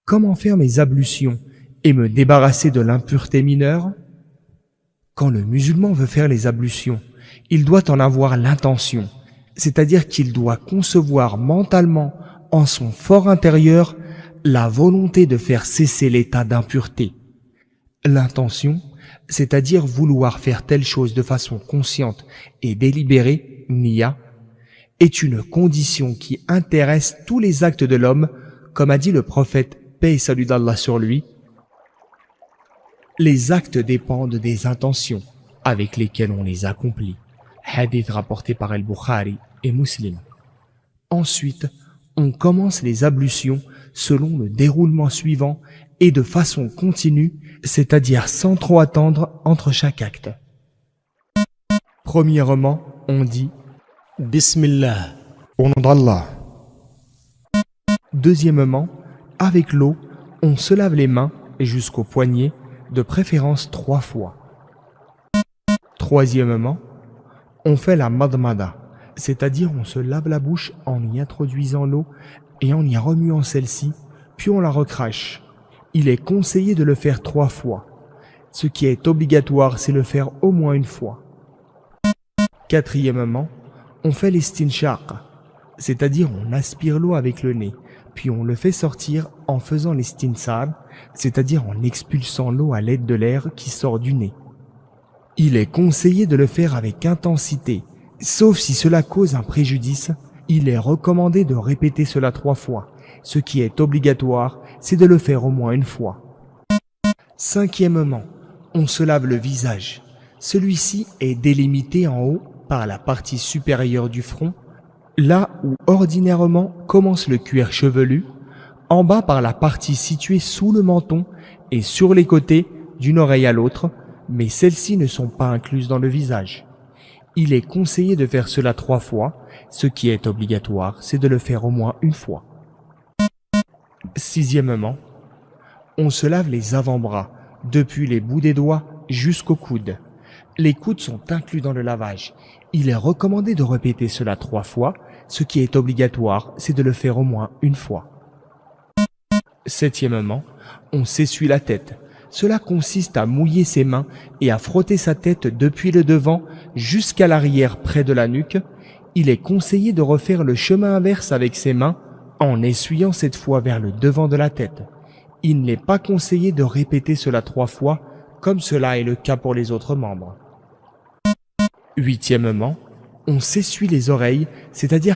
Comment faire mes ablutions et me débarrasser de l'impureté mineure? Quand le musulman veut faire les ablutions, il doit en avoir l'intention, c'est-à-dire qu'il doit concevoir mentalement en son fort intérieur la volonté de faire cesser l'état d'impureté. L'intention, c'est-à-dire vouloir faire telle chose de façon consciente et délibérée, niya, est une condition qui intéresse tous les actes de l'homme, comme a dit le prophète, paix et salut d'Allah sur lui. Les actes dépendent des intentions avec lesquelles on les accomplit. Hadith rapporté par Al-Bukhari et Muslim. Ensuite, on commence les ablutions selon le déroulement suivant et de façon continue, c'est-à-dire sans trop attendre entre chaque acte. Premièrement, on dit Bismillah. Au nom d'Allah. Deuxièmement, avec l'eau, on se lave les mains jusqu'aux poignets, de préférence 3 fois. Troisièmement, on fait la madmada, c'est-à-dire on se lave la bouche en y introduisant l'eau et en y remuant celle-ci, puis on la recrache. Il est conseillé de le faire 3 fois. Ce qui est obligatoire, c'est le faire au moins une fois. Quatrièmement, on fait l'istinshaq, c'est-à-dire on aspire l'eau avec le nez, puis on le fait sortir en faisant l'istinsal, c'est-à-dire en expulsant l'eau à l'aide de l'air qui sort du nez. Il est conseillé de le faire avec intensité, sauf si cela cause un préjudice, il est recommandé de répéter cela 3 fois. Ce qui est obligatoire, c'est de le faire au moins une fois. Cinquièmement, on se lave le visage. Celui-ci est délimité en haut par la partie supérieure du front, là où ordinairement commence le cuir chevelu, en bas par la partie située sous le menton et sur les côtés d'une oreille à l'autre, mais celles-ci ne sont pas incluses dans le visage. Il est conseillé de faire cela 3 fois, ce qui est obligatoire, c'est de le faire au moins une fois. Sixièmement, on se lave les avant-bras, depuis les bouts des doigts jusqu'aux coudes. Les coudes sont inclus dans le lavage. Il est recommandé de répéter cela 3 fois, ce qui est obligatoire, c'est de le faire au moins une fois. Septièmement, on s'essuie la tête. Cela consiste à mouiller ses mains et à frotter sa tête depuis le devant jusqu'à l'arrière près de la nuque. Il est conseillé de refaire le chemin inverse avec ses mains en essuyant cette fois vers le devant de la tête. Il n'est pas conseillé de répéter cela 3 fois, comme cela est le cas pour les autres membres. Huitièmement, on s'essuie les oreilles, c'est-à-dire